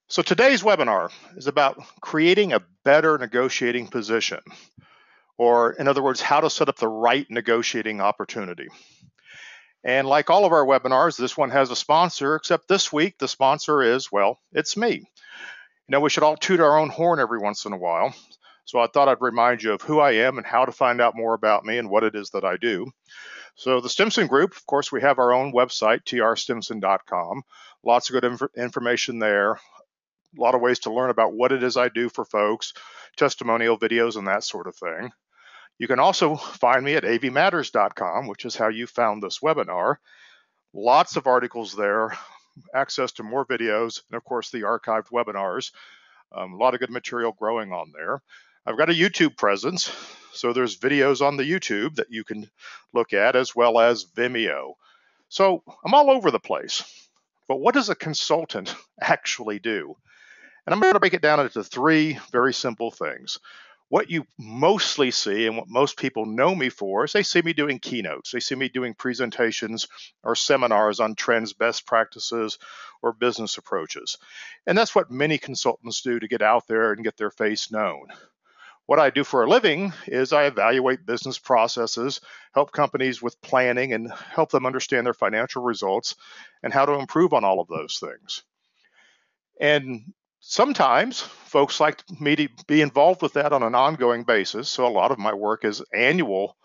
So today's webinar is about creating a better negotiating position, or in other words, how to set up the right negotiating opportunity. And like all of our webinars, this one has a sponsor, except this week the sponsor is, well, it's me. We should all toot our own horn every once in a while. So I thought I'd remind you of who I am and how to find out more about me and what it is that I do. So the Stimson Group, of course, we have our own website, trstimson.com. Lots of good information there. A lot of ways to learn about what it is I do for folks, testimonial videos and that sort of thing. You can also find me at avmatters.com, which is how you found this webinar. Lots of articles there, access to more videos, and of course the archived webinars. A lot of good material growing on there. I've got a YouTube presence, so there's videos on the YouTube that you can look at, as well as Vimeo. So I'm all over the place. But what does a consultant actually do? And I'm going to break it down into three very simple things. What you mostly see and what most people know me for is they see me doing keynotes. They see me doing presentations or seminars on trends, best practices, or business approaches. And that's what many consultants do to get out there and get their face known. What I do for a living is I evaluate business processes, help companies with planning, and help them understand their financial results and how to improve on all of those things. And sometimes folks like me to be involved with that on an ongoing basis. So a lot of my work is annual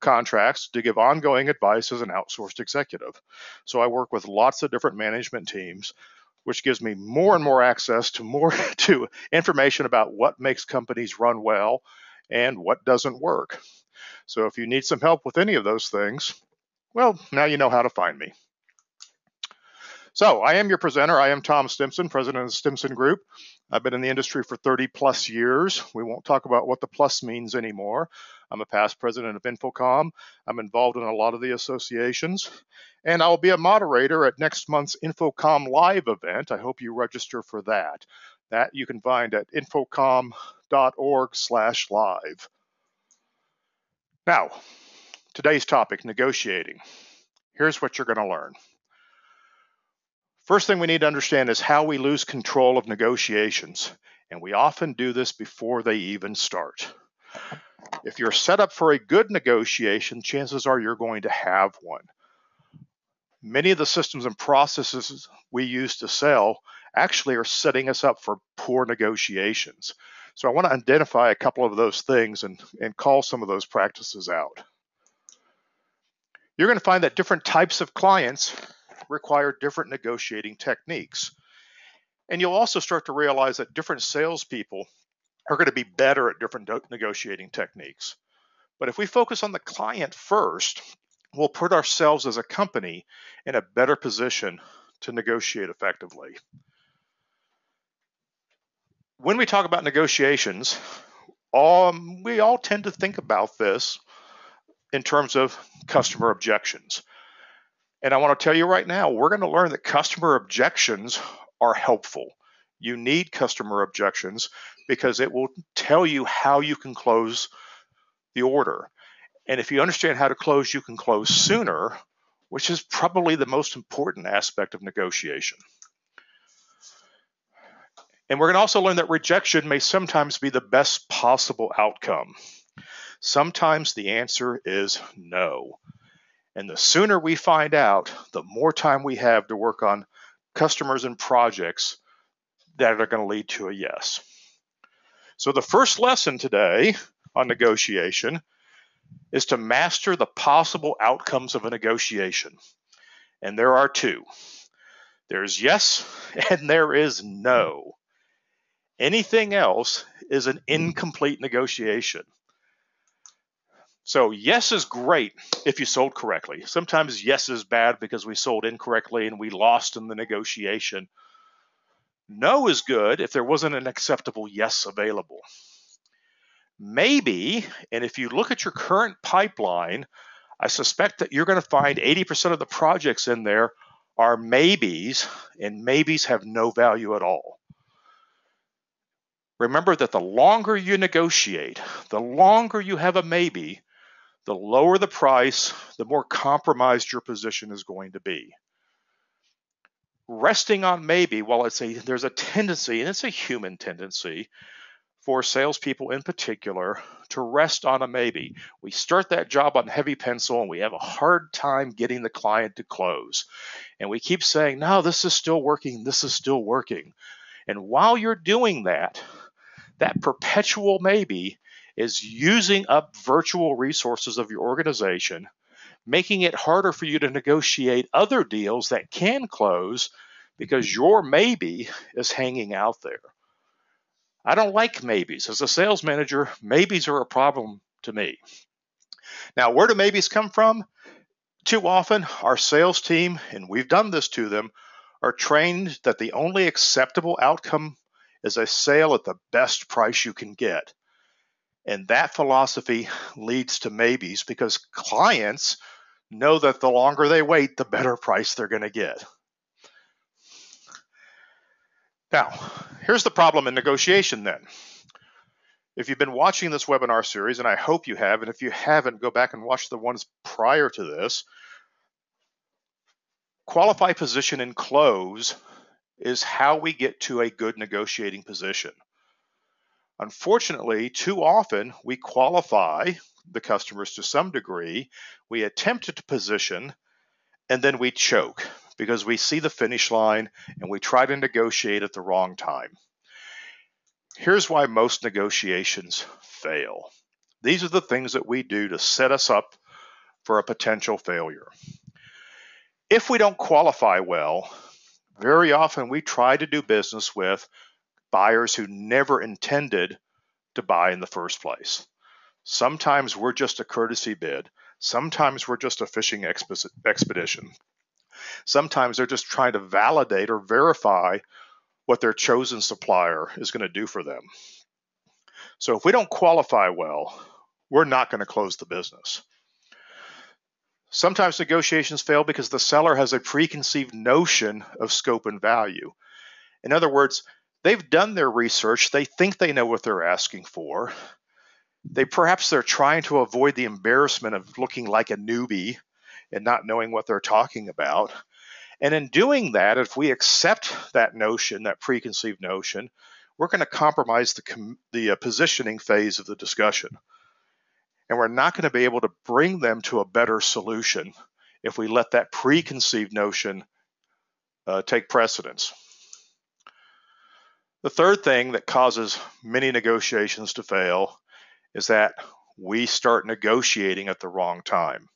contracts to give ongoing advice as an outsourced executive. So I work with lots of different management teams, which gives me more and more access to information about what makes companies run well and what doesn't work. So if you need some help with any of those things, well, now you know how to find me. So I am your presenter. I am Tom Stimson, president of the Stimson Group. I've been in the industry for 30 plus years. We won't talk about what the plus means anymore. I'm a past president of Infocom. I'm involved in a lot of the associations, and I'll be a moderator at next month's Infocom Live event. I hope you register for that. That you can find at infocom.org/live. Now, today's topic, negotiating. Here's what you're going to learn. First thing we need to understand is how we lose control of negotiations, and we often do this before they even start. If you're set up for a good negotiation, chances are you're going to have one. Many of the systems and processes we use to sell actually are setting us up for poor negotiations. So I want to identify a couple of those things and call some of those practices out. You're going to find that different types of clients require different negotiating techniques. And you'll also start to realize that different salespeople are going to be better at different negotiating techniques. But if we focus on the client first, we'll put ourselves as a company in a better position to negotiate effectively. When we talk about negotiations, we all tend to think about this in terms of customer objections. And I want to tell you right now, we're going to learn that customer objections are helpful. You need customer objections because it will tell you how you can close the order. And if you understand how to close, you can close sooner, which is probably the most important aspect of negotiation. And we're going to also learn that rejection may sometimes be the best possible outcome. Sometimes the answer is no. And the sooner we find out, the more time we have to work on customers and projects that are going to lead to a yes. So the first lesson today on negotiation is to master the possible outcomes of a negotiation. And there are two. There's yes and there is no. Anything else is an incomplete negotiation. So yes is great if you sold correctly. Sometimes yes is bad because we sold incorrectly and we lost in the negotiation. No is good if there wasn't an acceptable yes available. Maybe, and if you look at your current pipeline, I suspect that you're going to find 80% of the projects in there are maybes, and maybes have no value at all. Remember that the longer you negotiate, the longer you have a maybe, the lower the price, the more compromised your position is going to be. Resting on maybe, well, there's a tendency, and it's a human tendency, for salespeople in particular to rest on a maybe. We start that job on heavy pencil and we have a hard time getting the client to close. And we keep saying, no, this is still working, this is still working. And while you're doing that, that perpetual maybe is using up virtual resources of your organization, making it harder for you to negotiate other deals that can close because your maybe is hanging out there. I don't like maybes. As a sales manager, maybes are a problem to me. Now, where do maybes come from? Too often, our sales team, and we've done this to them, are trained that the only acceptable outcome is a sale at the best price you can get. And that philosophy leads to maybes because clients know that the longer they wait, the better price they're going to get. Now, here's the problem in negotiation then. If you've been watching this webinar series, and I hope you have, and if you haven't, go back and watch the ones prior to this, qualify, position, and close is how we get to a good negotiating position. Unfortunately, too often we qualify the customers to some degree, we attempt to position, and then we choke because we see the finish line and we try to negotiate at the wrong time. Here's why most negotiations fail. These are the things that we do to set us up for a potential failure. If we don't qualify well, very often we try to do business with buyers who never intended to buy in the first place. Sometimes we're just a courtesy bid. Sometimes we're just a fishing expedition. Sometimes they're just trying to validate or verify what their chosen supplier is going to do for them. So if we don't qualify well, we're not going to close the business. Sometimes negotiations fail because the seller has a preconceived notion of scope and value. In other words, they've done their research, they think they know what they're asking for. Perhaps they're trying to avoid the embarrassment of looking like a newbie and not knowing what they're talking about. And in doing that, if we accept that notion, that preconceived notion, we're going to compromise the positioning phase of the discussion. And we're not going to be able to bring them to a better solution if we let that preconceived notion take precedence. The third thing that causes many negotiations to fail is that we start negotiating at the wrong time.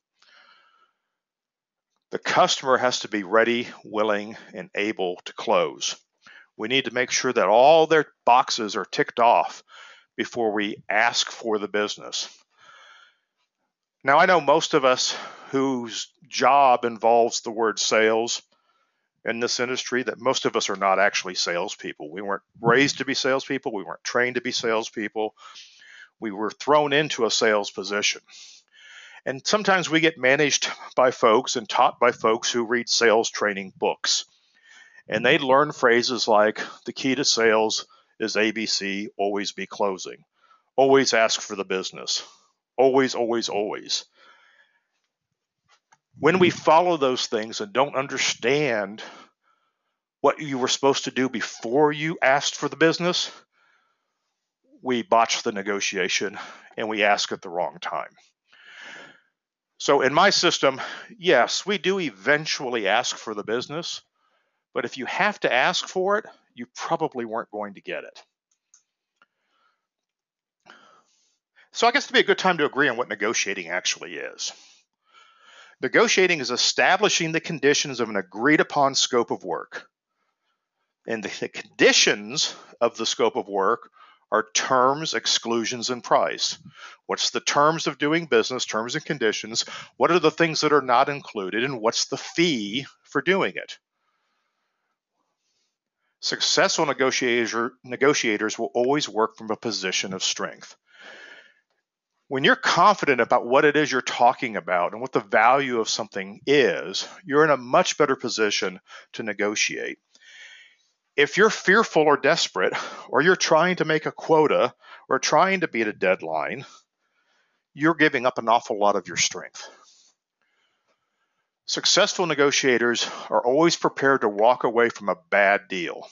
The customer has to be ready, willing, and able to close. We need to make sure that all their boxes are ticked off before we ask for the business. Now, I know most of us whose job involves the word sales in this industry, that most of us are not actually salespeople. We weren't raised to be salespeople. We weren't trained to be salespeople. We were thrown into a sales position. And sometimes we get managed by folks and taught by folks who read sales training books. And they learn phrases like, the key to sales is ABC, always be closing. Always ask for the business. Always, always, always. When we follow those things and don't understand what you were supposed to do before you asked for the business, we botch the negotiation and we ask at the wrong time. So in my system, yes, we do eventually ask for the business, but if you have to ask for it, you probably weren't going to get it. So I guess it'd be a good time to agree on what negotiating actually is. Negotiating is establishing the conditions of an agreed upon scope of work. And the conditions of the scope of work are terms, exclusions, and price. What's the terms of doing business, terms and conditions? What are the things that are not included? And what's the fee for doing it? Successful negotiators will always work from a position of strength. When you're confident about what it is you're talking about and what the value of something is, you're in a much better position to negotiate. If you're fearful or desperate, or you're trying to make a quota or trying to beat a deadline, you're giving up an awful lot of your strength. Successful negotiators are always prepared to walk away from a bad deal,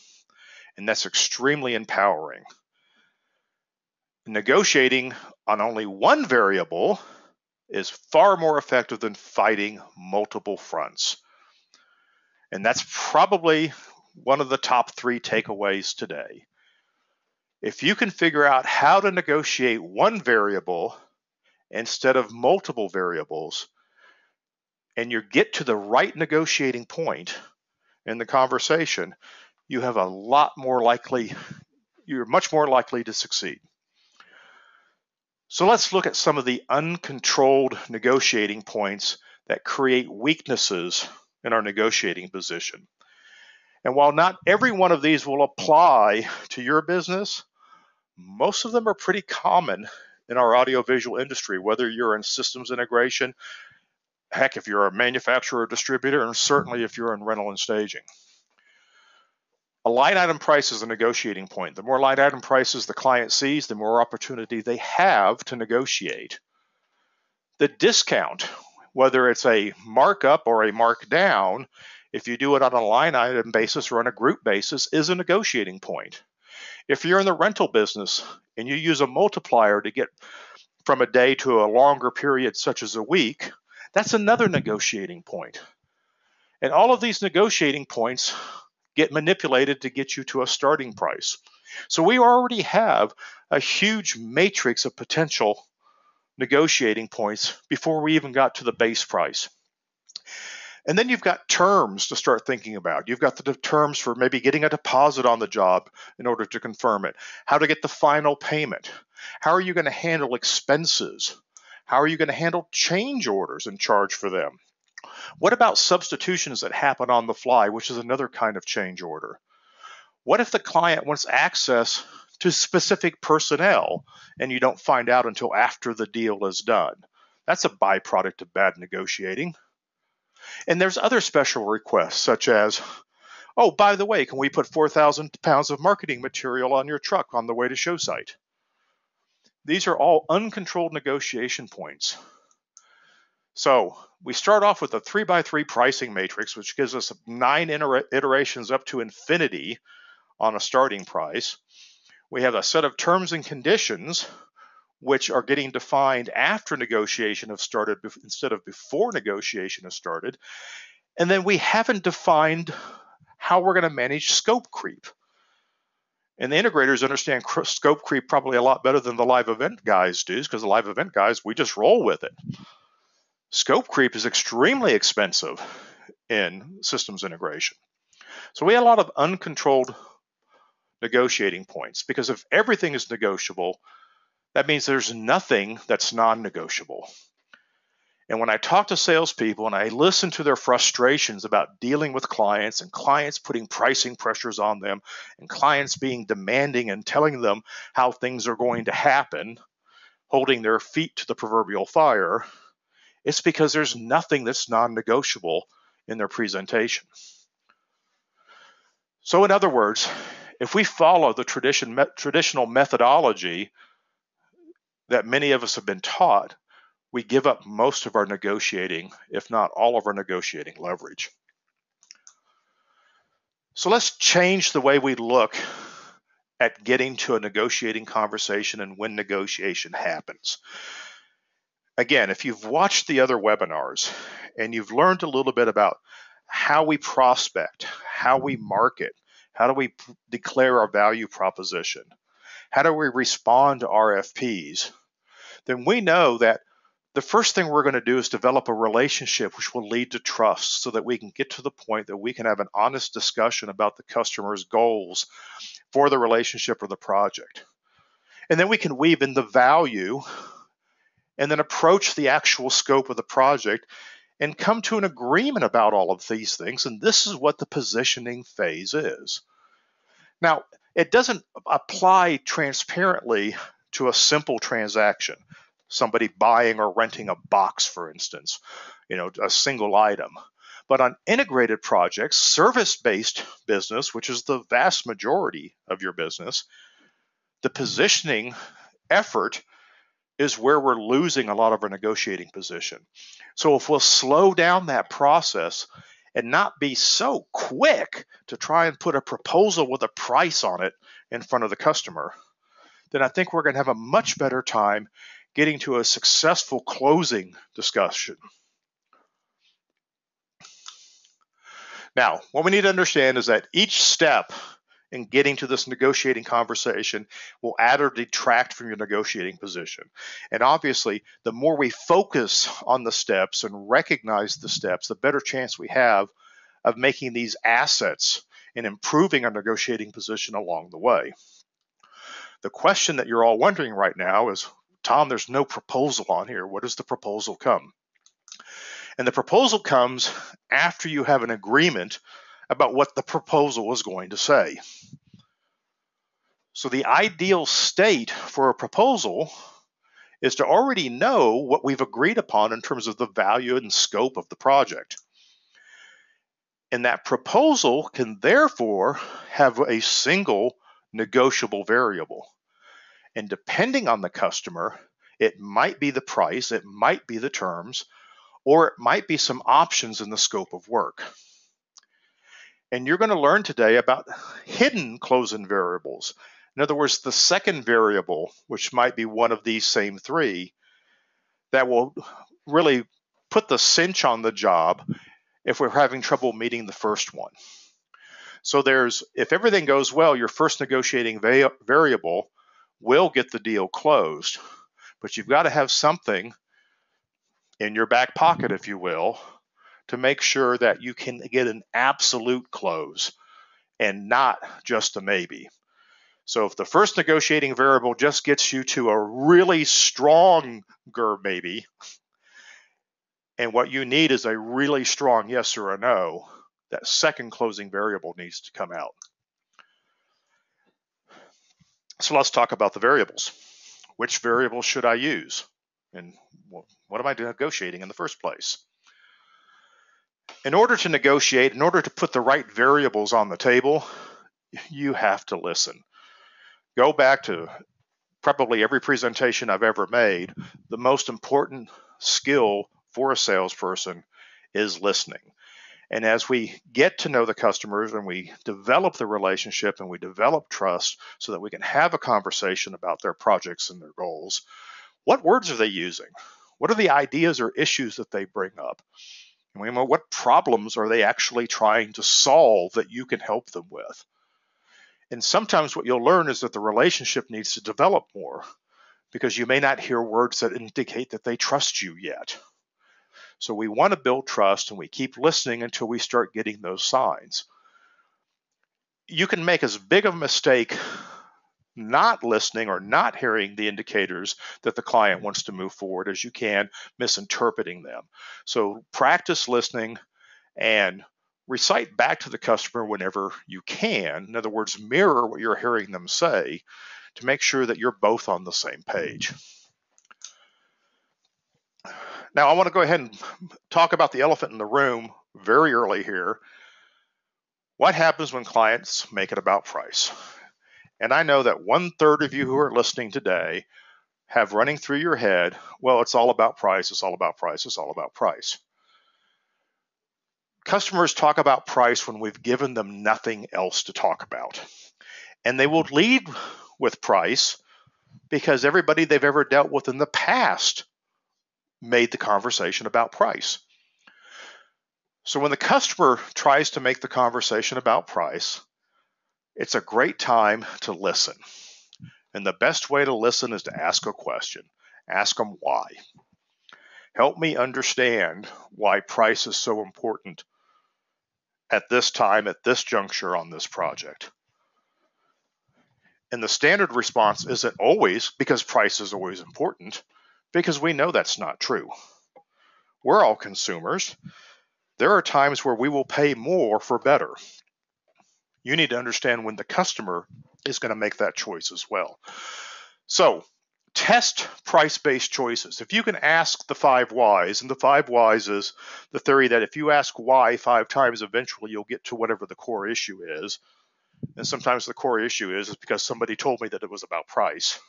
and that's extremely empowering. Negotiating on only one variable is far more effective than fighting multiple fronts. And that's probably one of the top 3 takeaways today. If you can figure out how to negotiate one variable instead of multiple variables, and you get to the right negotiating point in the conversation, you're much more likely to succeed. So let's look at some of the uncontrolled negotiating points that create weaknesses in our negotiating position. And while not every one of these will apply to your business, most of them are pretty common in our audiovisual industry, whether you're in systems integration, heck, if you're a manufacturer or distributor, and certainly if you're in rental and staging. A line item price is a negotiating point. The more line item prices the client sees, the more opportunity they have to negotiate. The discount, whether it's a markup or a markdown, if you do it on a line item basis or on a group basis, is a negotiating point. If you're in the rental business and you use a multiplier to get from a day to a longer period, such as a week, that's another negotiating point. And all of these negotiating points get manipulated to get you to a starting price. So we already have a huge matrix of potential negotiating points before we even got to the base price. And then you've got terms to start thinking about. You've got the terms for maybe getting a deposit on the job in order to confirm it, how to get the final payment, how are you going to handle expenses, how are you going to handle change orders and charge for them. What about substitutions that happen on the fly, which is another kind of change order? What if the client wants access to specific personnel and you don't find out until after the deal is done? That's a byproduct of bad negotiating. And there's other special requests, such as, oh, by the way, can we put 4,000 pounds of marketing material on your truck on the way to show site? These are all uncontrolled negotiation points. So we start off with a 3x3 pricing matrix, which gives us 9 iterations up to infinity on a starting price. We have a set of terms and conditions, which are getting defined after negotiation has started instead of before negotiation has started. And then we haven't defined how we're going to manage scope creep. And the integrators understand scope creep probably a lot better than the live event guys do, because the live event guys, we just roll with it. Scope creep is extremely expensive in systems integration. So we had a lot of uncontrolled negotiating points, because if everything is negotiable, that means there's nothing that's non-negotiable. And when I talk to salespeople and I listen to their frustrations about dealing with clients and clients putting pricing pressures on them and clients being demanding and telling them how things are going to happen, holding their feet to the proverbial fire, it's because there's nothing that's non-negotiable in their presentation. So in other words, if we follow the traditional methodology that many of us have been taught, we give up most of our negotiating, if not all of our negotiating leverage. So let's change the way we look at getting to a negotiating conversation and when negotiation happens. Again, if you've watched the other webinars and you've learned a little bit about how we prospect, how we market, how do we declare our value proposition, how do we respond to RFPs, then we know that the first thing we're going to do is develop a relationship which will lead to trust, so that we can get to the point that we can have an honest discussion about the customer's goals for the relationship or the project. And then we can weave in the value and then approach the actual scope of the project and come to an agreement about all of these things. And this is what the positioning phase is. Now, it doesn't apply transparently to a simple transaction, somebody buying or renting a box, for instance, a single item. But on integrated projects, service-based business, which is the vast majority of your business, the positioning effort is where we're losing a lot of our negotiating position. So if we'll slow down that process and not be so quick to try and put a proposal with a price on it in front of the customer, then I think we're going to have a much better time getting to a successful closing discussion. Now, what we need to understand is that each step in getting to this negotiating conversation will add or detract from your negotiating position. And obviously, the more we focus on the steps and recognize the steps, the better chance we have of making these assets and improving our negotiating position along the way. The question that you're all wondering right now is, Tom, there's no proposal on here. Where does the proposal come? And the proposal comes after you have an agreement about what the proposal is going to say. So the ideal state for a proposal is to already know what we've agreed upon in terms of the value and scope of the project. And that proposal can therefore have a single negotiable variable. And depending on the customer, it might be the price, it might be the terms, or it might be some options in the scope of work. And you're going to learn today about hidden closing variables. In other words, the second variable, which might be one of these same three, that will really put the cinch on the job if we're having trouble meeting the first one. So if everything goes well, your first negotiating variable will get the deal closed. But you've got to have something in your back pocket, if you will, to make sure that you can get an absolute close and not just a maybe. So if the first negotiating variable just gets you to a really stronger maybe, and what you need is a really strong yes or a no, that second closing variable needs to come out. So let's talk about the variables. Which variable should I use? And what am I negotiating in the first place? In order to negotiate, in order to put the right variables on the table, you have to listen. Go back to probably every presentation I've ever made. The most important skill for a salesperson is listening. And as we get to know the customers and we develop the relationship and we develop trust so that we can have a conversation about their projects and their goals, what words are they using? What are the ideas or issues that they bring up? And what problems are they actually trying to solve that you can help them with? And sometimes what you'll learn is that the relationship needs to develop more because you may not hear words that indicate that they trust you yet. So we want to build trust and we keep listening until we start getting those signs. You can make as big of a mistake not listening or not hearing the indicators that the client wants to move forward as you can misinterpreting them. So practice listening and recite back to the customer whenever you can. In other words, mirror what you're hearing them say to make sure that you're both on the same page. Now, I want to go ahead and talk about the elephant in the room very early here. What happens when clients make it about price? And I know that 1/3 of you who are listening today have running through your head, well, it's all about price, it's all about price, it's all about price. Customers talk about price when we've given them nothing else to talk about. And they will lead with price because everybody they've ever dealt with in the past made the conversation about price. So when the customer tries to make the conversation about price, it's a great time to listen. And the best way to listen is to ask a question. Ask them why. Help me understand why price is so important at this time, at this juncture on this project. And the standard response isn't always because price is always important, because we know that's not true. We're all consumers. There are times where we will pay more for better. You need to understand when the customer is going to make that choice as well. So test price-based choices. If you can ask the 5 whys, and the 5 whys is the theory that if you ask why 5 times, eventually you'll get to whatever the core issue is. And sometimes the core issue is because somebody told me that it was about price.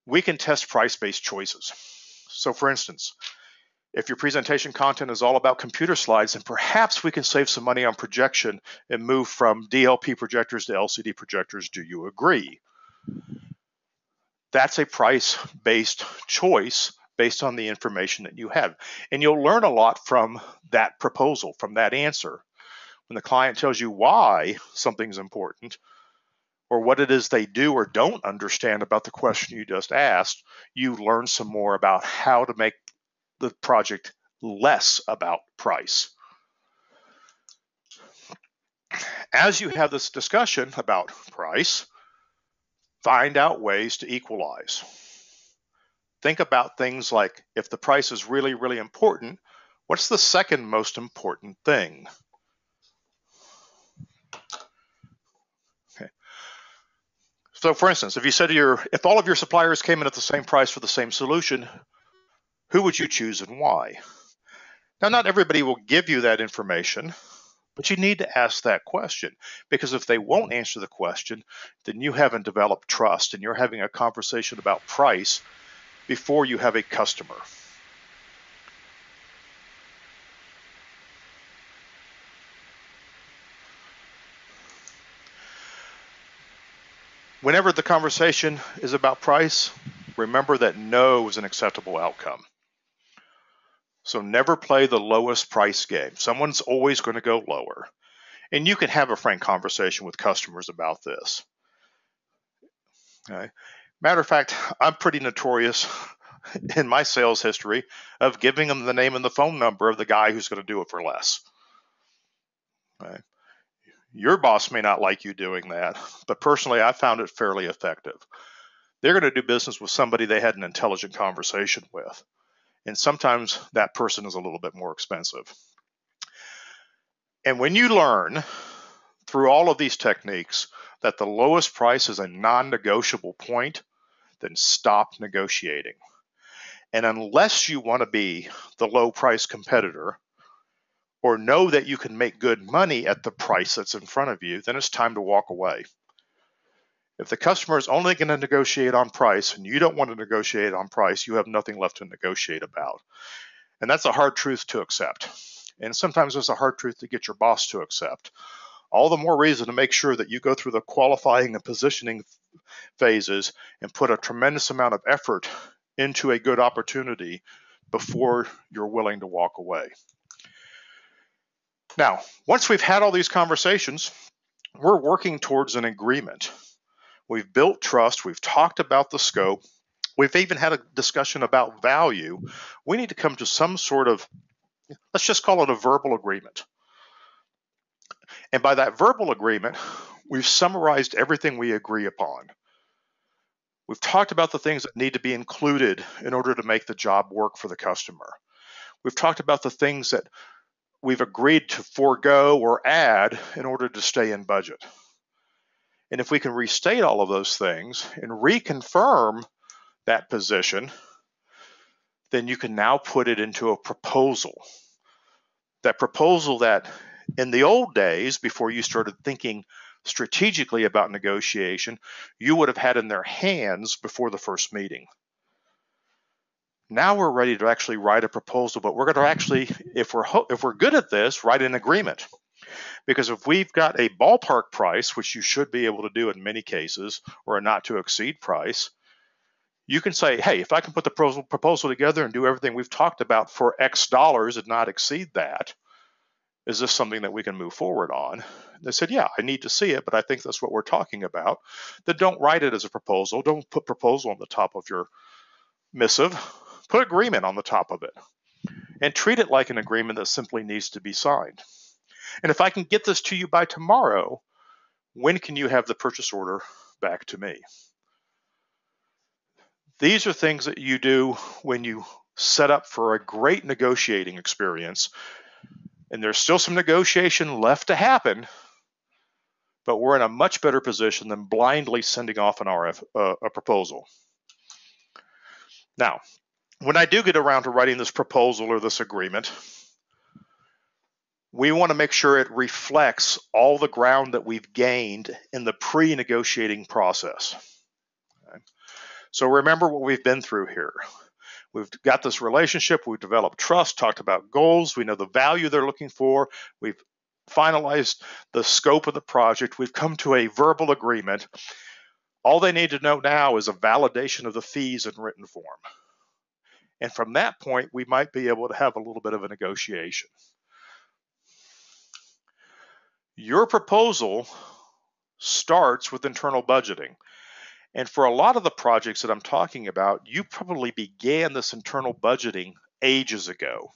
we can test price-based choices. So for instance, if your presentation content is all about computer slides, then perhaps we can save some money on projection and move from DLP projectors to LCD projectors. Do you agree? That's a price-based choice based on the information that you have. And you'll learn a lot from that proposal, from that answer. When the client tells you why something's important, or what it is they do or don't understand about the question you just asked, you learn some more about how to make the project less about price. As you have this discussion about price, find out ways to equalize. Think about things like, if the price is really, really important, what's the second most important thing? Okay. So for instance, if you said if all of your suppliers came in at the same price for the same solution, who would you choose and why? Now, not everybody will give you that information, but you need to ask that question, because if they won't answer the question, then you haven't developed trust and you're having a conversation about price before you have a customer. Whenever the conversation is about price, remember that no is an acceptable outcome. So never play the lowest price game. Someone's always going to go lower. And you can have a frank conversation with customers about this. Okay. Matter of fact, I'm pretty notorious in my sales history of giving them the name and the phone number of the guy who's going to do it for less. Okay. Your boss may not like you doing that, but personally, I found it fairly effective. They're going to do business with somebody they had an intelligent conversation with. And sometimes that person is a little bit more expensive. And when you learn through all of these techniques that the lowest price is a non-negotiable point, then stop negotiating. And unless you want to be the low price competitor or know that you can make good money at the price that's in front of you, then it's time to walk away. If the customer is only going to negotiate on price and you don't want to negotiate on price, you have nothing left to negotiate about. And that's a hard truth to accept. And sometimes it's a hard truth to get your boss to accept. All the more reason to make sure that you go through the qualifying and positioning phases and put a tremendous amount of effort into a good opportunity before you're willing to walk away. Now, once we've had all these conversations, we're working towards an agreement. We've built trust. We've talked about the scope. We've even had a discussion about value. We need to come to some sort of, let's just call it a verbal agreement. And by that verbal agreement, we've summarized everything we agree upon. We've talked about the things that need to be included in order to make the job work for the customer. We've talked about the things that we've agreed to forego or add in order to stay in budget. And if we can restate all of those things and reconfirm that position, then you can now put it into a proposal. That proposal that in the old days, before you started thinking strategically about negotiation, you would have had in their hands before the first meeting. Now we're ready to actually write a proposal, but we're going to actually, if we're good at this, write an agreement. Because if we've got a ballpark price, which you should be able to do in many cases, or a not to exceed price, you can say, hey, if I can put the proposal together and do everything we've talked about for X dollars and not exceed that, is this something that we can move forward on? They said, yeah, I need to see it, but I think that's what we're talking about. Then don't write it as a proposal. Don't put proposal on the top of your missive. Put agreement on the top of it and treat it like an agreement that simply needs to be signed. And if I can get this to you by tomorrow, when can you have the purchase order back to me? These are things that you do when you set up for a great negotiating experience. And there's still some negotiation left to happen, but we're in a much better position than blindly sending off an a proposal. Now, when I do get around to writing this proposal or this agreement, we want to make sure it reflects all the ground that we've gained in the pre-negotiating process. Okay. So remember what we've been through here. We've got this relationship, we've developed trust, talked about goals, we know the value they're looking for, we've finalized the scope of the project, we've come to a verbal agreement. All they need to know now is a validation of the fees in written form. And from that point, we might be able to have a little bit of a negotiation. Your proposal starts with internal budgeting. And for a lot of the projects that I'm talking about, you probably began this internal budgeting ages ago.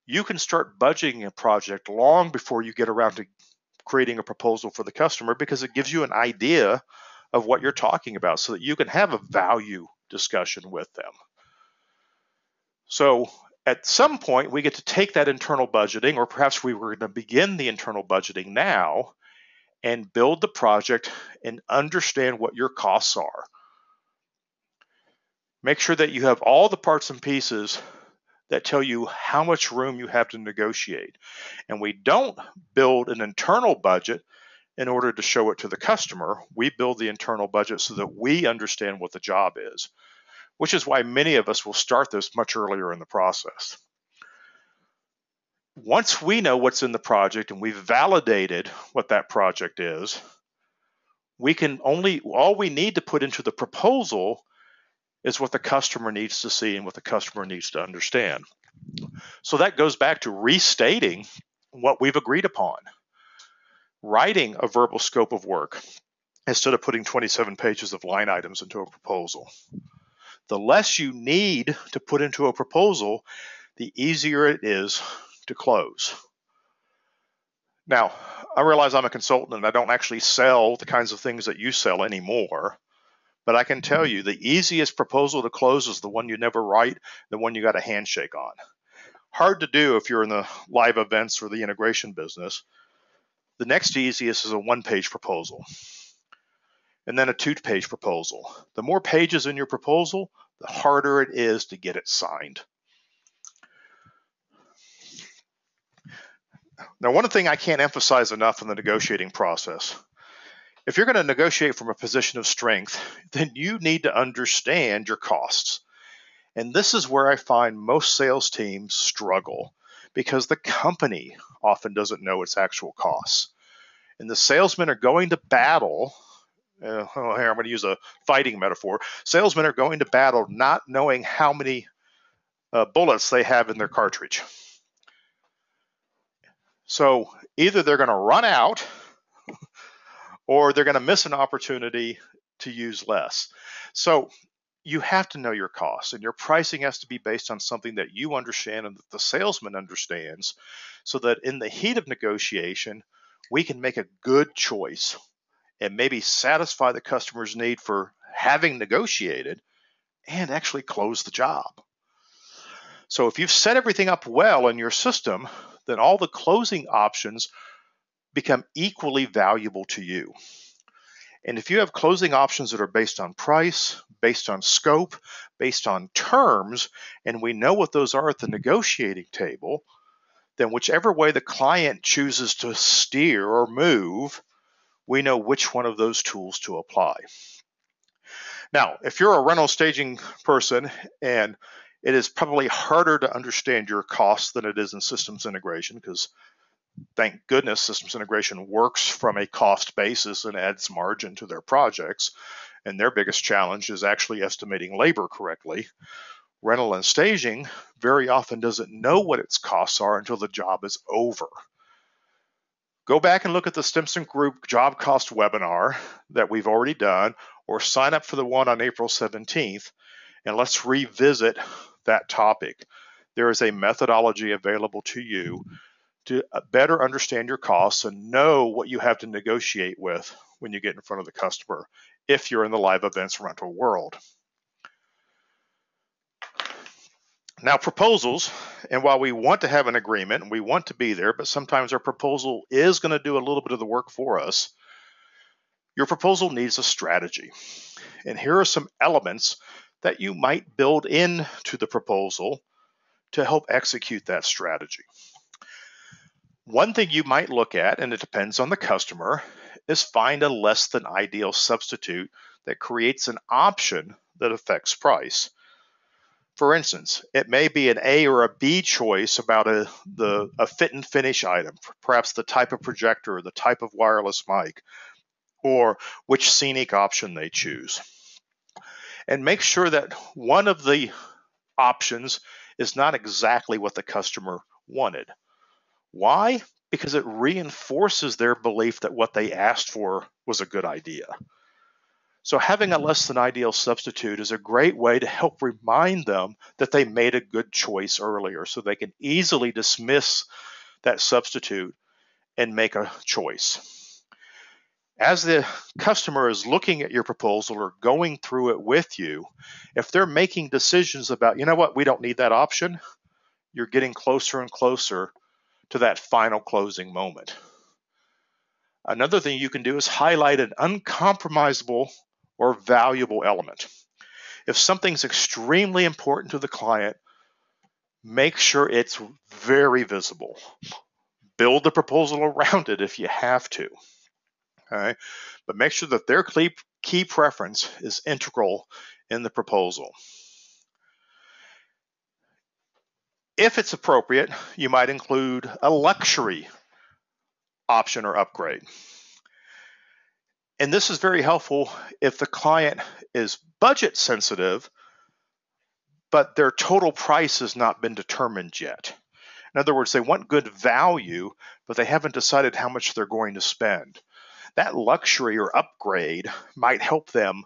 You can start budgeting a project long before you get around to creating a proposal for the customer, because it gives you an idea of what you're talking about so that you can have a value discussion with them. So at some point, we get to take that internal budgeting, or perhaps we were going to begin the internal budgeting now and build the project and understand what your costs are. Make sure that you have all the parts and pieces that tell you how much room you have to negotiate. And we don't build an internal budget in order to show it to the customer. We build the internal budget so that we understand what the job is, which is why many of us will start this much earlier in the process. Once we know what's in the project and we've validated what that project is, all we need to put into the proposal is what the customer needs to see and what the customer needs to understand. So that goes back to restating what we've agreed upon, writing a verbal scope of work instead of putting 27 pages of line items into a proposal. The less you need to put into a proposal, the easier it is to close. Now, I realize I'm a consultant and I don't actually sell the kinds of things that you sell anymore, but I can tell you the easiest proposal to close is the one you never write, the one you got a handshake on. Hard to do if you're in the live events or the integration business. The next easiest is a one-page proposal, and then a two-page proposal. The more pages in your proposal, the harder it is to get it signed. Now, one thing I can't emphasize enough in the negotiating process, if you're going to negotiate from a position of strength, then you need to understand your costs. And this is where I find most sales teams struggle, because the company often doesn't know its actual costs. And the salesmen are going to battle, here I'm going to use a fighting metaphor, salesmen are going to battle not knowing how many bullets they have in their cartridge. So either they're going to run out or they're going to miss an opportunity to use less. So you have to know your costs, and your pricing has to be based on something that you understand and that the salesman understands, so that in the heat of negotiation, we can make a good choice and maybe satisfy the customer's need for having negotiated and actually close the job. So if you've set everything up well in your system, then all the closing options become equally valuable to you. And if you have closing options that are based on price, based on scope, based on terms, and we know what those are at the negotiating table, then whichever way the client chooses to steer or move, we know which one of those tools to apply. Now, if you're a rental staging person, and it is probably harder to understand your costs than it is in systems integration, because thank goodness systems integration works from a cost basis and adds margin to their projects, and their biggest challenge is actually estimating labor correctly. Rental and staging very often doesn't know what its costs are until the job is over. Go back and look at the Stimson Group job cost webinar that we've already done, or sign up for the one on April 17th, and let's revisit that topic. There is a methodology available to you to better understand your costs and know what you have to negotiate with when you get in front of the customer, if you're in the live events rental world. Now, proposals, and while we want to have an agreement and we want to be there, but sometimes our proposal is going to do a little bit of the work for us, your proposal needs a strategy. And here are some elements that you might build into the proposal to help execute that strategy. One thing you might look at, and it depends on the customer, is find a less than ideal substitute that creates an option that affects price. For instance, it may be an A or a B choice about a fit and finish item, perhaps the type of projector or the type of wireless mic, or which scenic option they choose. And make sure that one of the options is not exactly what the customer wanted. Why? Because it reinforces their belief that what they asked for was a good idea. So having a less than ideal substitute is a great way to help remind them that they made a good choice earlier, so they can easily dismiss that substitute and make a choice. As the customer is looking at your proposal or going through it with you, if they're making decisions about, you know what, we don't need that option, you're getting closer and closer to that final closing moment. Another thing you can do is highlight an uncompromisable or valuable element. If something's extremely important to the client, make sure it's very visible. Build the proposal around it if you have to. All right? But make sure that their key preference is integral in the proposal. If it's appropriate, you might include a luxury option or upgrade. And this is very helpful if the client is budget sensitive, but their total price has not been determined yet. In other words, they want good value, but they haven't decided how much they're going to spend. That luxury or upgrade might help them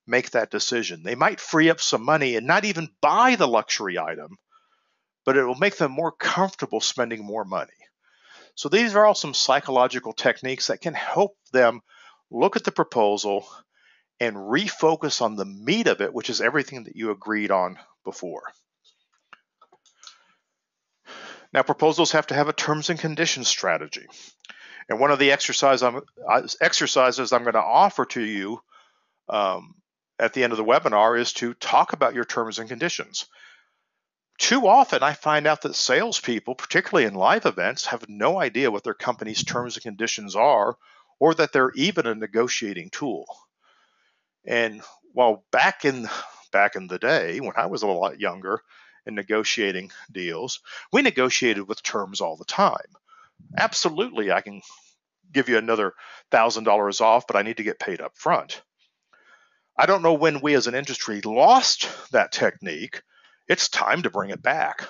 make that decision. They might free up some money and not even buy the luxury item, but it will make them more comfortable spending more money. So these are all some psychological techniques that can help them look at the proposal and refocus on the meat of it, which is everything that you agreed on before. Now, proposals have to have a terms and conditions strategy. And one of the exercises I'm going to offer to you at the end of the webinar is to talk about your terms and conditions. Too often, I find out that salespeople, particularly in live events, have no idea what their company's terms and conditions are, or that they're even a negotiating tool. And while back in the day, when I was a lot younger and negotiating deals, we negotiated with terms all the time. Absolutely, I can give you another $1,000 off, but I need to get paid up front. I don't know when we as an industry lost that technique. It's time to bring it back.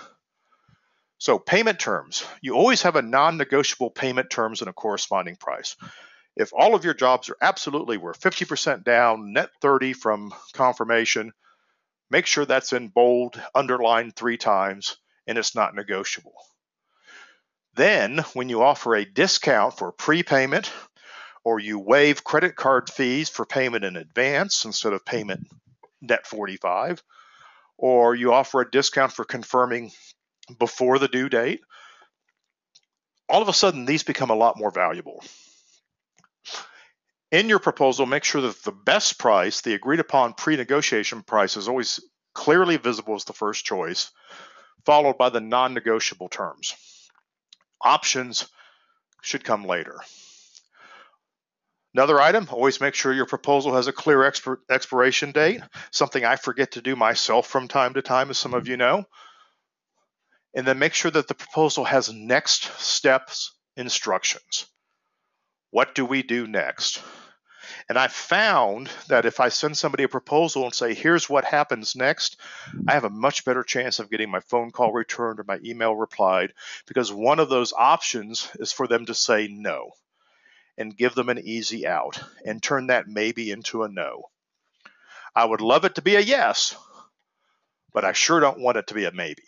So payment terms, you always have a non-negotiable payment terms and a corresponding price. If all of your jobs are absolutely, we're 50% down, net 30 from confirmation, make sure that's in bold, underlined 3 times, and it's not negotiable. Then when you offer a discount for prepayment, or you waive credit card fees for payment in advance instead of payment net 45, or you offer a discount for confirming before the due date, all of a sudden these become a lot more valuable. In your proposal, make sure that the best price, the agreed upon pre-negotiation price, is always clearly visible as the first choice, followed by the non-negotiable terms. Options should come later. Another item, always make sure your proposal has a clear expiration date, something I forget to do myself from time to time, as some of you know. And then make sure that the proposal has next steps instructions. What do we do next? And I found that if I send somebody a proposal and say, here's what happens next, I have a much better chance of getting my phone call returned or my email replied, because one of those options is for them to say no and give them an easy out and turn that maybe into a no. I would love it to be a yes, but I sure don't want it to be a maybe.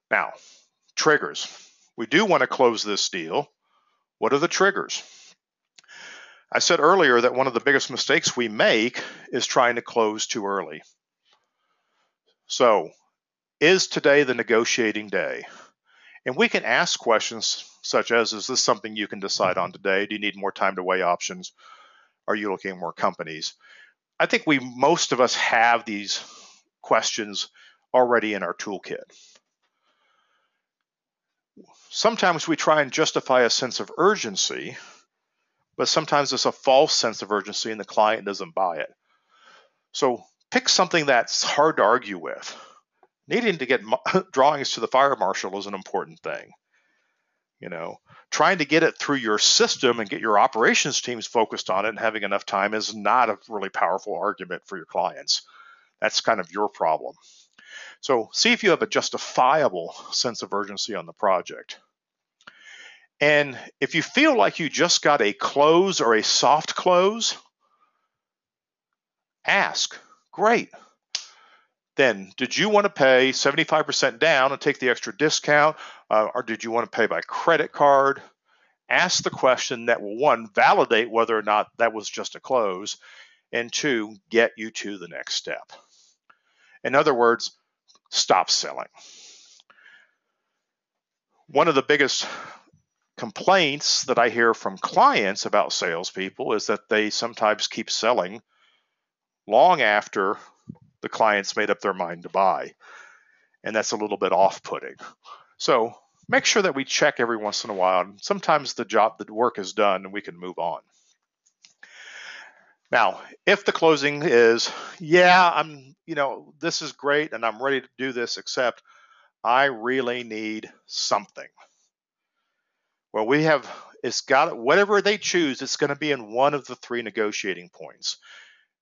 Now, triggers. We do want to close this deal. What are the triggers? I said earlier that one of the biggest mistakes we make is trying to close too early. So, is today the negotiating day? And we can ask questions such as, is this something you can decide on today? Do you need more time to weigh options? Are you looking at more companies? I think most of us have these questions already in our toolkit. Sometimes we try and justify a sense of urgency but sometimes it's a false sense of urgency and the client doesn't buy it. So pick something that's hard to argue with. Needing to get drawings to the fire marshal is an important thing. Trying to get it through your system and get your operations teams focused on it and having enough time is not a really powerful argument for your clients. That's kind of your problem. So see if you have a justifiable sense of urgency on the project. And if you feel like you just got a close or a soft close, ask. Great. Then, did you want to pay 75% down and take the extra discount, or did you want to pay by credit card? Ask the question that will, one, validate whether or not that was just a close, and two, get you to the next step. In other words, stop selling. One of the biggest complaints that I hear from clients about salespeople is that they sometimes keep selling long after the client's made up their mind to buy. And that's a little bit off-putting. So make sure that we check every once in a while. And sometimes the work is done and we can move on. Now, if the closing is, this is great and I'm ready to do this, except I really need something. Well, whatever they choose, it's going to be in one of the three negotiating points.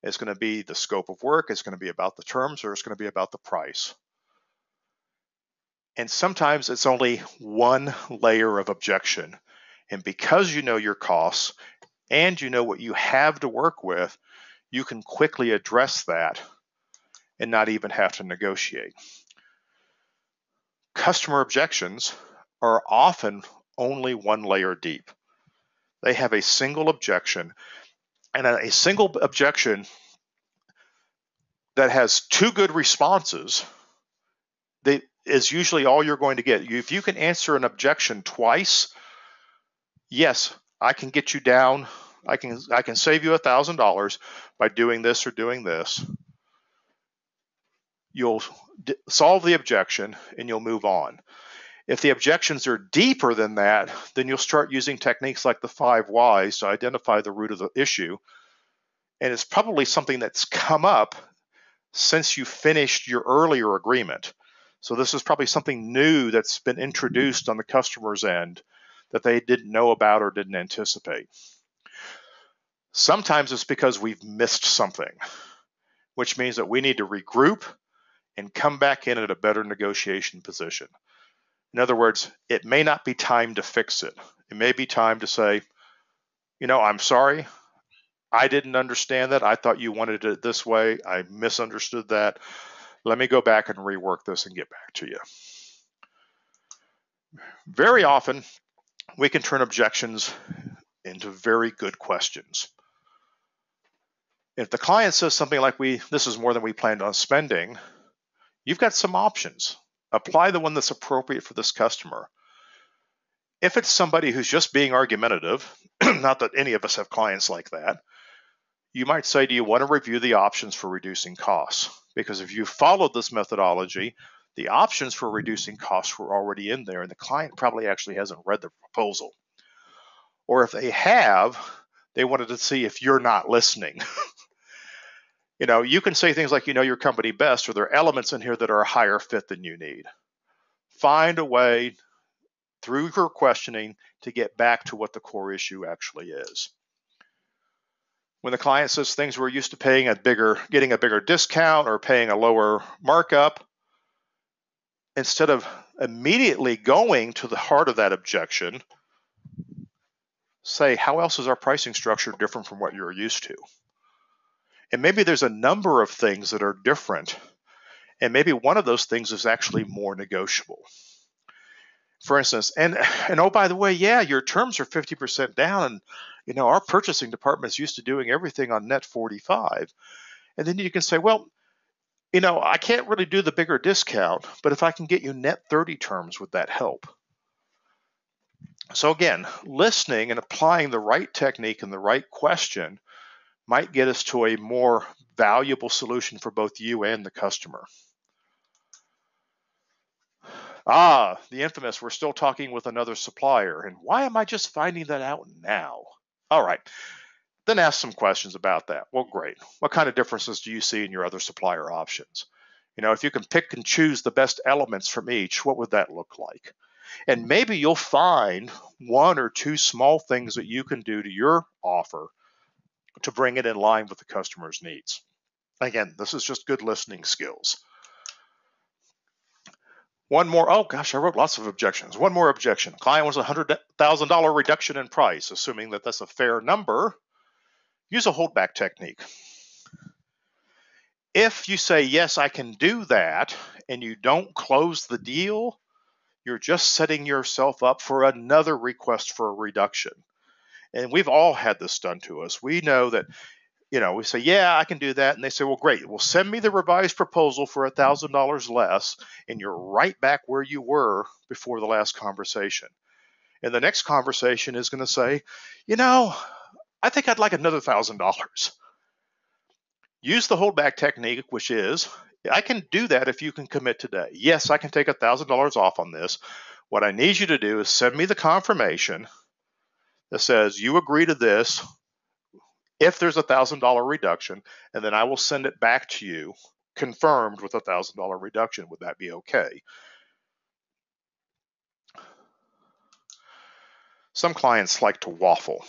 It's going to be the scope of work, it's going to be about the terms, or it's going to be about the price. And sometimes it's only one layer of objection. And because you know your costs and you know what you have to work with, you can quickly address that and not even have to negotiate. Customer objections are often only one layer deep. They have a single objection, and a single objection that has two good responses is usually all you're going to get. If you can answer an objection twice, yes, I can get you down. I can save you $1,000 by doing this or doing this. You'll solve the objection and you'll move on. If the objections are deeper than that, then you'll start using techniques like the 5 whys to identify the root of the issue. And it's probably something that's come up since you finished your earlier agreement. So this is probably something new that's been introduced on the customer's end that they didn't know about or didn't anticipate. Sometimes it's because we've missed something, which means that we need to regroup and come back in at a better negotiation position. In other words, it may not be time to fix it. It may be time to say, I'm sorry, I didn't understand that. I thought you wanted it this way. I misunderstood that. Let me go back and rework this and get back to you. Very often, we can turn objections into very good questions. If the client says something like, this is more than we planned on spending, you've got some options. Apply the one that's appropriate for this customer. If it's somebody who's just being argumentative, not that any of us have clients like that, you might say, do you want to review the options for reducing costs? Because if you followed this methodology, the options for reducing costs were already in there and the client probably actually hasn't read the proposal. Or if they have, they wanted to see if you're not listening. You can say things like, your company best, or there are elements in here that are a higher fit than you need. Find a way through your questioning to get back to what the core issue actually is. When the client says things we're used to getting a bigger discount or paying a lower markup, instead of immediately going to the heart of that objection, say, how else is our pricing structure different from what you're used to? And maybe there's a number of things that are different, and maybe one of those things is actually more negotiable. For instance, and oh, by the way, your terms are 50% down, and our purchasing department is used to doing everything on net 45. And then you can say, well, I can't really do the bigger discount, but if I can get you net 30 terms, would that help? So again, listening and applying the right technique and the right question might get us to a more valuable solution for both you and the customer. The infamous, we're still talking with another supplier. And why am I just finding that out now? All right. Then ask some questions about that. Well, great. What kind of differences do you see in your other supplier options? If you can pick and choose the best elements from each, what would that look like? And maybe you'll find one or two small things that you can do to your offer to bring it in line with the customer's needs. Again, this is just good listening skills. One more, oh gosh, I wrote lots of objections. One more objection. Client wants a $100,000 reduction in price, assuming that that's a fair number. Use a holdback technique. If you say, yes, I can do that, and you don't close the deal, you're just setting yourself up for another request for a reduction. And we've all had this done to us. We know that, we say, yeah, I can do that. And they say, well, great. Well, send me the revised proposal for $1,000 less. And you're right back where you were before the last conversation. And the next conversation is going to say, I think I'd like another $1,000. Use the holdback technique, which is, I can do that if you can commit today. Yes, I can take $1,000 off on this. What I need you to do is send me the confirmation that says you agree to this if there's a $1,000 reduction, and then I will send it back to you confirmed with a $1,000 reduction. Would that be okay? Some clients like to waffle.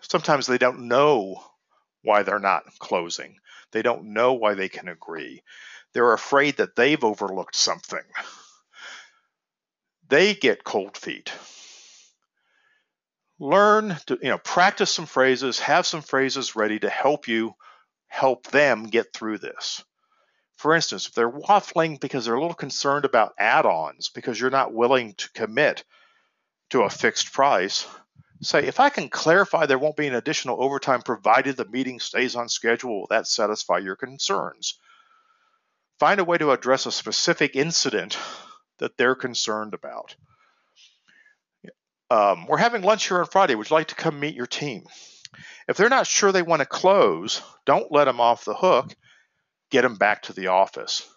Sometimes they don't know why they're not closing. They don't know why they can agree. They're afraid that they've overlooked something. They get cold feet. Learn to, practice some phrases, have some phrases ready to help them get through this. For instance, if they're waffling because they're a little concerned about add-ons because you're not willing to commit to a fixed price, say, if I can clarify there won't be an additional overtime provided the meeting stays on schedule, will that satisfy your concerns? Find a way to address a specific incident that they're concerned about. We're having lunch here on Friday. Would you like to come meet your team? If they're not sure they want to close, don't let them off the hook. Get them back to the office.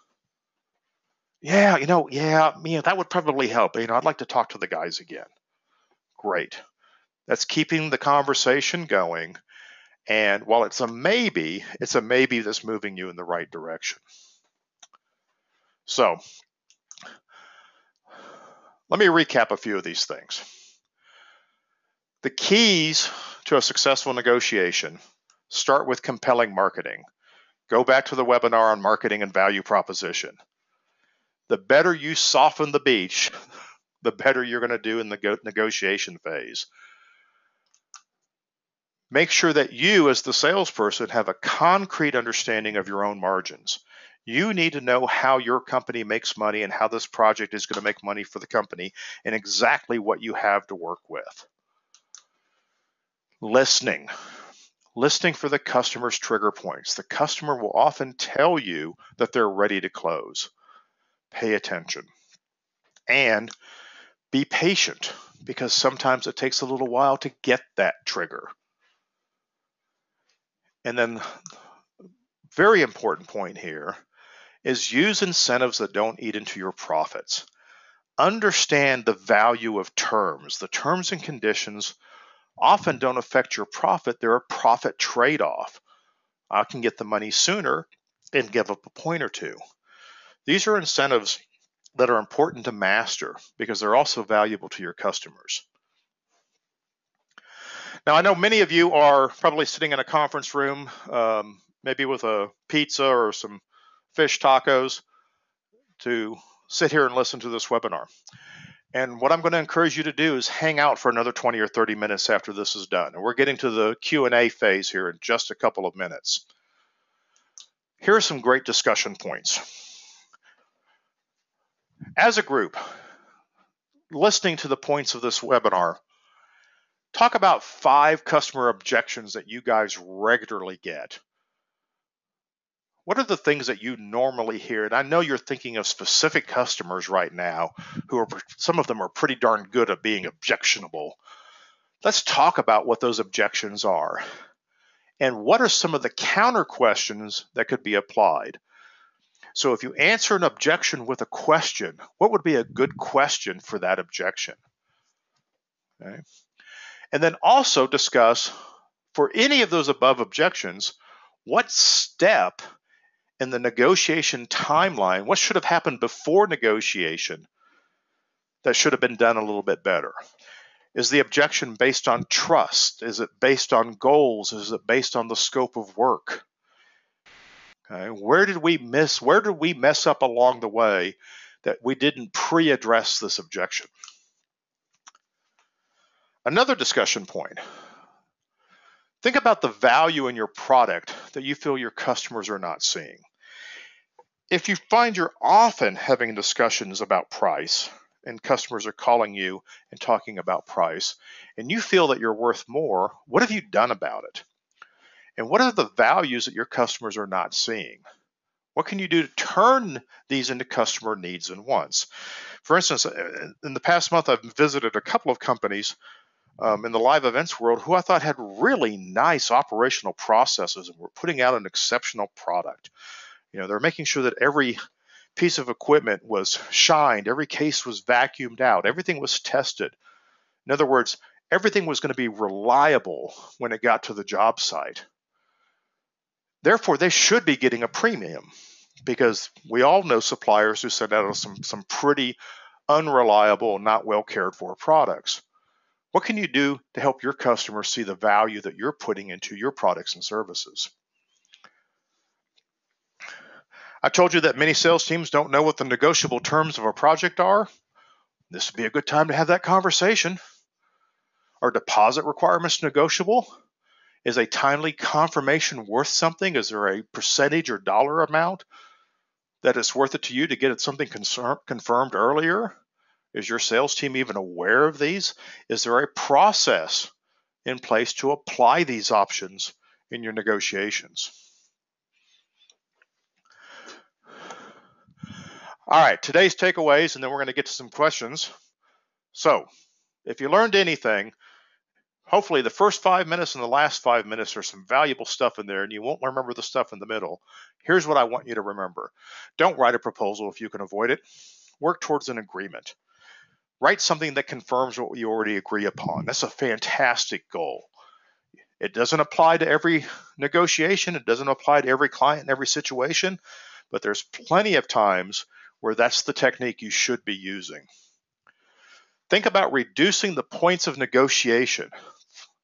Yeah, that would probably help. I'd like to talk to the guys again. Great. That's keeping the conversation going. And while it's a maybe that's moving you in the right direction. So let me recap a few of these things. The keys to a successful negotiation start with compelling marketing. Go back to the webinar on marketing and value proposition. The better you soften the beach, the better you're going to do in the negotiation phase. Make sure that you, as the salesperson, have a concrete understanding of your own margins. You need to know how your company makes money and how this project is going to make money for the company and exactly what you have to work with. Listening for the customer's trigger points. The customer will often tell you that they're ready to close. Pay attention. And be patient, because sometimes it takes a little while to get that trigger. And then, very important point here is use incentives that don't eat into your profits. Understand the value of terms. The terms and conditions often don't affect your profit. They're a profit trade-off. I can get the money sooner and give up a point or two. These are incentives that are important to master because they're also valuable to your customers. Now, I know many of you are probably sitting in a conference room, maybe with a pizza or some fish tacos, to sit here and listen to this webinar. And what I'm going to encourage you to do is hang out for another 20 or 30 minutes after this is done. And we're getting to the Q&A phase here in just a couple of minutes. Here are some great discussion points. As a group, listening to the points of this webinar, talk about 5 customer objections that you guys regularly get. What are the things that you normally hear? And I know you're thinking of specific customers right now some of them are pretty darn good at being objectionable. Let's talk about what those objections are. And what are some of the counter questions that could be applied? So if you answer an objection with a question, what would be a good question for that objection? Okay. And then also discuss, for any of those above objections, what step in the negotiation timeline, what should have happened before negotiation that should have been done a little bit better? Is the objection based on trust? Is it based on goals? Is it based on the scope of work? Okay. Where did we mess up along the way that we didn't pre-address this objection? Another discussion point. Think about the value in your product that you feel your customers are not seeing. If you find you're often having discussions about price and customers are calling you and talking about price, and you feel that you're worth more, what have you done about it? And what are the values that your customers are not seeing? What can you do to turn these into customer needs and wants? For instance, in the past month, I've visited a couple of companies in the live events world who I thought had really nice operational processes and were putting out an exceptional product. They're making sure that every piece of equipment was shined, every case was vacuumed out, everything was tested. In other words, everything was going to be reliable when it got to the job site. Therefore, they should be getting a premium, because we all know suppliers who send out some pretty unreliable, not well cared for products. What can you do to help your customers see the value that you're putting into your products and services? I told you that many sales teams don't know what the negotiable terms of a project are. This would be a good time to have that conversation. Are deposit requirements negotiable? Is a timely confirmation worth something? Is there a percentage or dollar amount that it's worth it to you to get something confirmed earlier? Is your sales team even aware of these? Is there a process in place to apply these options in your negotiations? All right, today's takeaways, and then we're going to get to some questions. So, if you learned anything, hopefully the first 5 minutes and the last 5 minutes are some valuable stuff in there, and you won't remember the stuff in the middle. Here's what I want you to remember. Don't write a proposal if you can avoid it. Work towards an agreement. Write something that confirms what you already agree upon. That's a fantastic goal. It doesn't apply to every negotiation. It doesn't apply to every client in every situation, but there's plenty of times where that's the technique you should be using. Think about reducing the points of negotiation.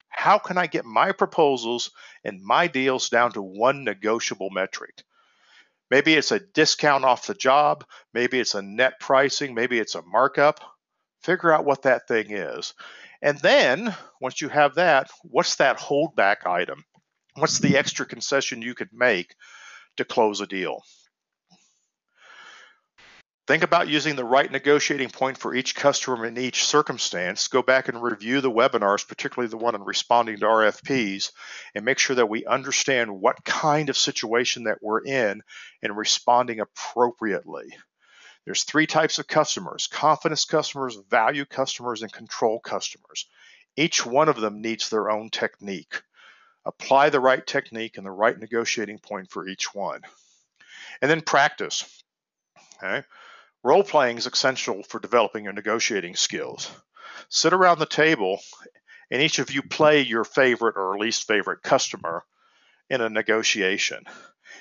How can I get my proposals and my deals down to one negotiable metric? Maybe it's a discount off the job. Maybe it's a net pricing. Maybe it's a markup. Figure out what that thing is. And then, once you have that, what's that holdback item? What's the extra concession you could make to close a deal? Think about using the right negotiating point for each customer in each circumstance. Go back and review the webinars, particularly the one on responding to RFPs, and make sure that we understand what kind of situation that we're in and responding appropriately. There's 3 types of customers: confidence customers, value customers, and control customers. Each one of them needs their own technique. Apply the right technique and the right negotiating point for each one. And then practice. Okay? Role playing is essential for developing your negotiating skills. Sit around the table and each of you play your favorite or least favorite customer in a negotiation.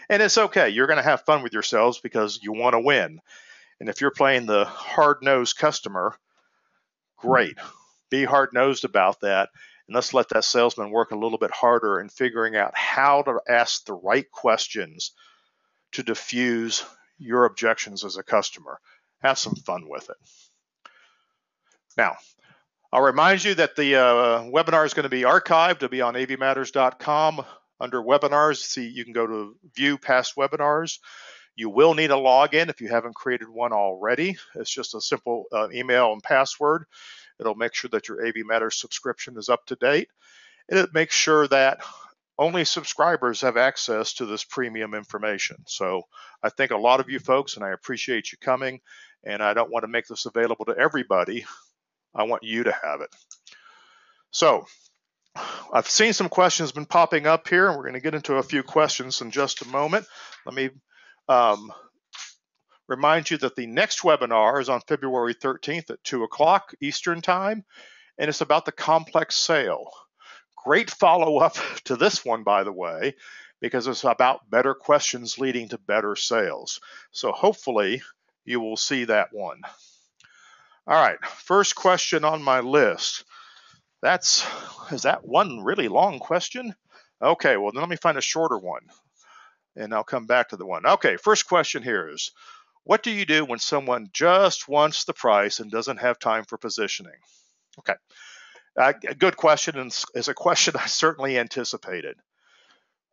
And it's okay. You're going to have fun with yourselves because you want to win. And if you're playing the hard-nosed customer, great. Be hard-nosed about that. And let's let that salesman work a little bit harder in figuring out how to ask the right questions to diffuse your objections as a customer. Have some fun with it. Now, I'll remind you that the webinar is going to be archived. It'll be on avmatters.com. Under webinars, see, you can go to view past webinars. You will need a login if you haven't created one already. It's just a simple email and password. It'll make sure that your AV Matters subscription is up to date. And it makes sure that only subscribers have access to this premium information. So I thank a lot of you folks, and I appreciate you coming. And I don't want to make this available to everybody. I want you to have it. So I've seen some questions been popping up here, and we're going to get into a few questions in just a moment. Let me remind you that the next webinar is on February 13th at 2 o'clock Eastern Time. and it's about the complex sale. Great follow-up to this one, by the way, because it's about better questions leading to better sales. So hopefully you will see that one. All right, first question on my list. Is that one really long question? Okay, well then let me find a shorter one and I'll come back to the one. Okay, first question here is, what do you do when someone just wants the price and doesn't have time for positioning? Okay, a good question, and is a question I certainly anticipated.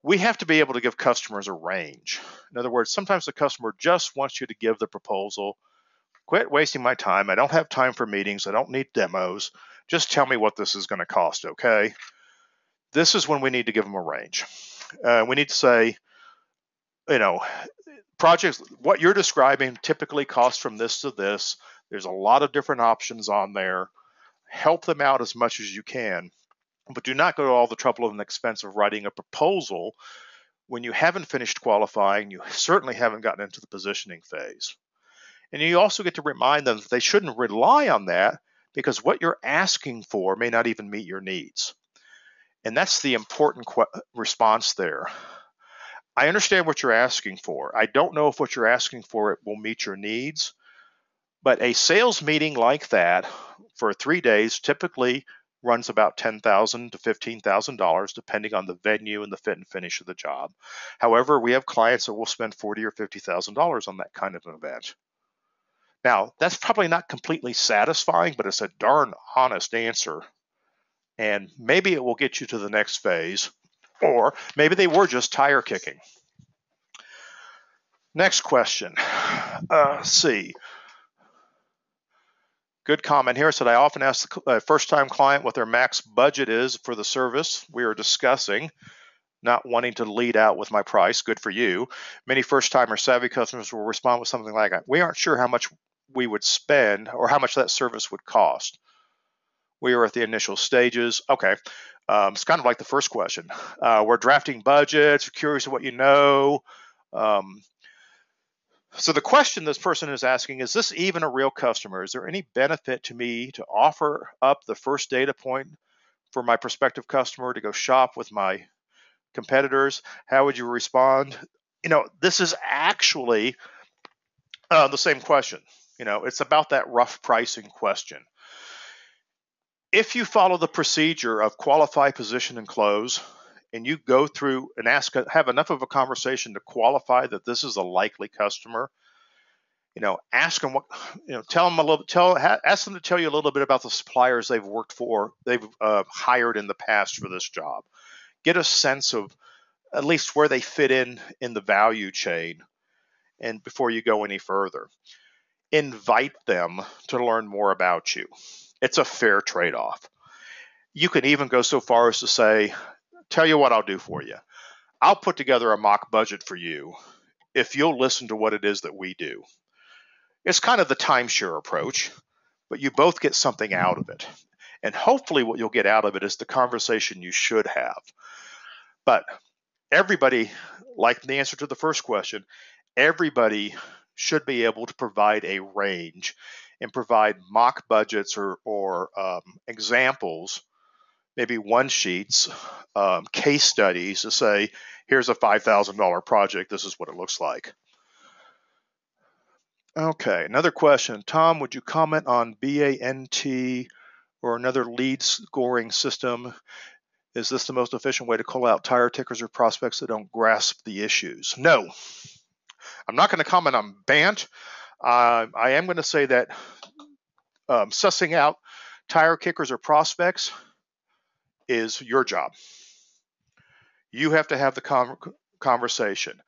We have to be able to give customers a range. In other words, sometimes the customer just wants you to give the proposal. Quit wasting my time. I don't have time for meetings. I don't need demos. Just tell me what this is going to cost, okay? This is when we need to give them a range. We need to say, projects, what you're describing typically costs from this to this. There's a lot of different options on there. Help them out as much as you can, but do not go to all the trouble and expense of writing a proposal when you haven't finished qualifying. You certainly haven't gotten into the positioning phase. And you also get to remind them that they shouldn't rely on that because what you're asking for may not even meet your needs. And that's the important response there. I understand what you're asking for. I don't know if what you're asking for will meet your needs, but a sales meeting like that for 3 days typically runs about $10,000 to $15,000, depending on the venue and the fit and finish of the job. However, we have clients that will spend $40,000 or $50,000 on that kind of an event. Now, that's probably not completely satisfying, but it's a darn honest answer. And maybe it will get you to the next phase, or maybe they were just tire kicking. Next question. Let's see. Good comment here. Said, I often ask the first-time client what their max budget is for the service we are discussing, not wanting to lead out with my price. Good for you. Many first-time or savvy customers will respond with something like, we aren't sure how much we would spend or how much that service would cost. We are at the initial stages. Okay, it's kind of like the first question. We're drafting budgets, curious of what you know. So the question this person is asking, is this even a real customer? Is there any benefit to me to offer up the first data point for my prospective customer to go shop with my competitors? How would you respond? This is actually the same question. It's about that rough pricing question. If you follow the procedure of qualify, position, and close, and you go through and have enough of a conversation to qualify that this is a likely customer, ask them tell them ask them to tell you a little bit about the suppliers they've hired in the past for this job. Get a sense of at least where they fit in the value chain, and before you go any further, invite them to learn more about you. It's a fair trade-off. You can even go so far as to say, tell you what I'll do for you. I'll put together a mock budget for you if you'll listen to what it is that we do. It's kind of the timeshare approach, but you both get something out of it. And hopefully what you'll get out of it is the conversation you should have. But everybody, like the answer to the first question, everybody should be able to provide a range and provide mock budgets or examples, maybe one sheets, case studies to say, here's a $5,000 project, this is what it looks like. Okay, another question. Tom, would you comment on BANT or another lead scoring system? Is this the most efficient way to call out tire tickers or prospects that don't grasp the issues? No, I'm not going to comment on BANT. I am going to say that sussing out tire kickers or prospects is your job. You have to have the conversation.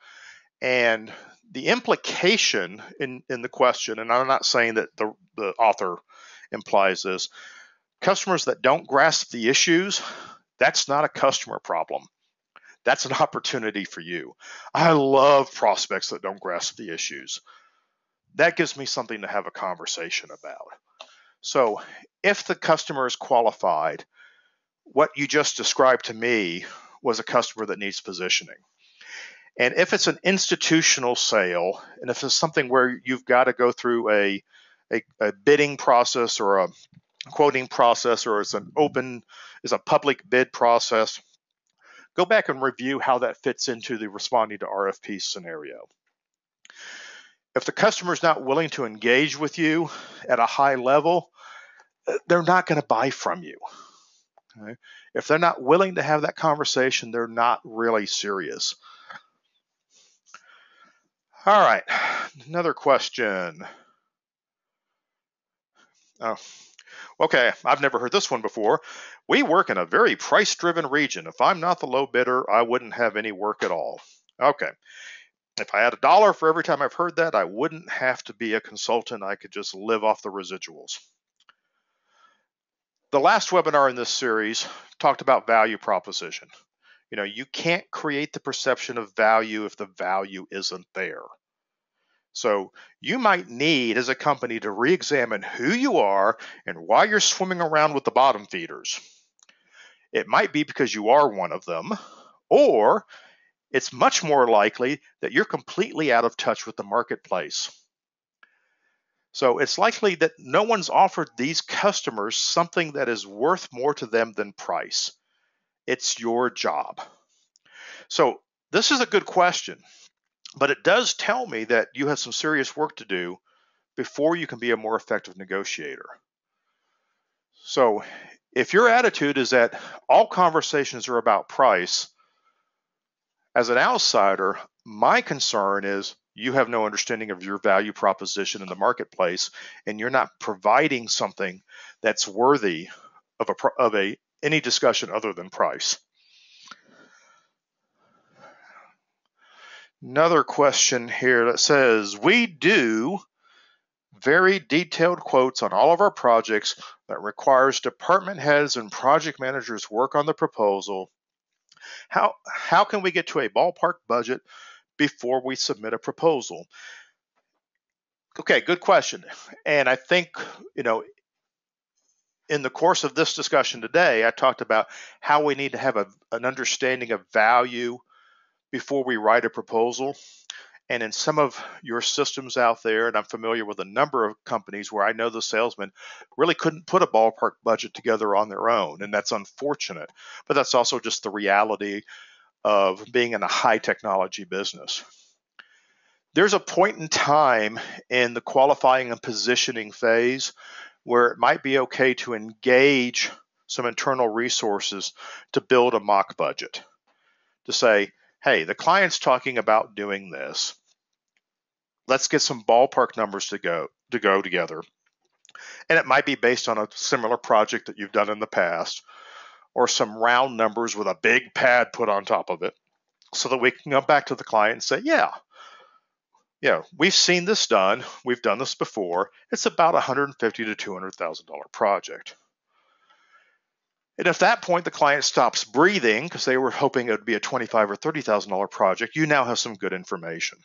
And the implication in the question, and I'm not saying that the author implies this, customers that don't grasp the issues, that's not a customer problem. That's an opportunity for you. I love prospects that don't grasp the issues. That gives me something to have a conversation about. So if the customer is qualified, what you just described to me was a customer that needs positioning. And if it's an institutional sale, and if it's something where you've got to go through a bidding process or quoting process or is a public bid process, go back and review how that fits into the responding to RFP scenario. If the customer is not willing to engage with you at a high level, they're not going to buy from you. Okay? If they're not willing to have that conversation, they're not really serious. All right, another question. Oh, okay, I've never heard this one before. We work in a very price-driven region. If I'm not the low bidder, I wouldn't have any work at all. Okay, if I had $1 for every time I've heard that, I wouldn't have to be a consultant. I could just live off the residuals. The last webinar in this series talked about value proposition. You can't create the perception of value if the value isn't there. So you might need, as a company, to re-examine who you are and why you're swimming around with the bottom feeders. It might be because you are one of them, or it's much more likely that you're completely out of touch with the marketplace. So it's likely that no one's offered these customers something that is worth more to them than price. It's your job. So this is a good question, but it does tell me that you have some serious work to do before you can be a more effective negotiator. So if your attitude is that all conversations are about price, as an outsider, my concern is you have no understanding of your value proposition in the marketplace, and you're not providing something that's worthy of any discussion other than price. Another question here that says, we do very detailed quotes on all of our projects that requires department heads and project managers work on the proposal. How can we get to a ballpark budget before we submit a proposal? Okay, good question. And I think, in the course of this discussion today, I talked about how we need to have an understanding of value before we write a proposal. And in some of your systems out there, and I'm familiar with a number of companies where I know the salesman really couldn't put a ballpark budget together on their own, and that's unfortunate. But that's also just the reality of being in a high technology business. There's a point in time in the qualifying and positioning phase where it might be okay to engage some internal resources to build a mock budget, to say, hey, the client's talking about doing this. Let's get some ballpark numbers to go together. And it might be based on a similar project that you've done in the past, or some round numbers with a big pad put on top of it, so that we can go back to the client and say, yeah, we've seen this done. We've done this before. It's about $150,000 to $200,000 project. And if at that point the client stops breathing because they were hoping it would be a $25,000 or $30,000 project, you now have some good information.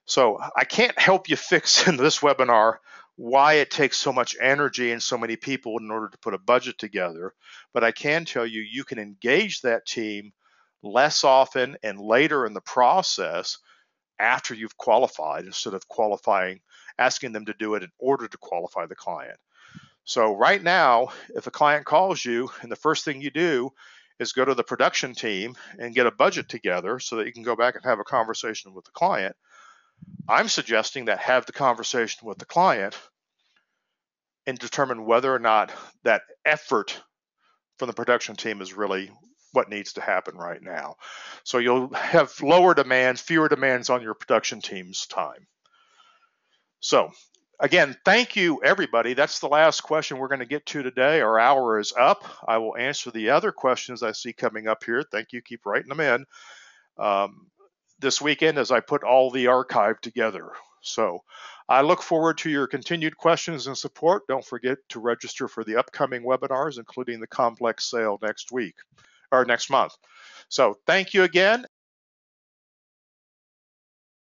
So I can't help you fix in this webinar why it takes so much energy and so many people in order to put a budget together, but I can tell you, you can engage that team less often and later in the process after you've qualified, instead of asking them to do it in order to qualify the client. So right now, if a client calls you and the first thing you do is go to the production team and get a budget together so that you can go back and have a conversation with the client, I'm suggesting that have the conversation with the client and determine whether or not that effort from the production team is really what needs to happen right now. So you'll have fewer demands on your production team's time. So again, thank you, everybody. That's the last question we're going to get to today. Our hour is up. I will answer the other questions I see coming up here. Thank you. Keep writing them in this weekend as I put all the archive together. So I look forward to your continued questions and support. Don't forget to register for the upcoming webinars, including the complex sale next month. So thank you again.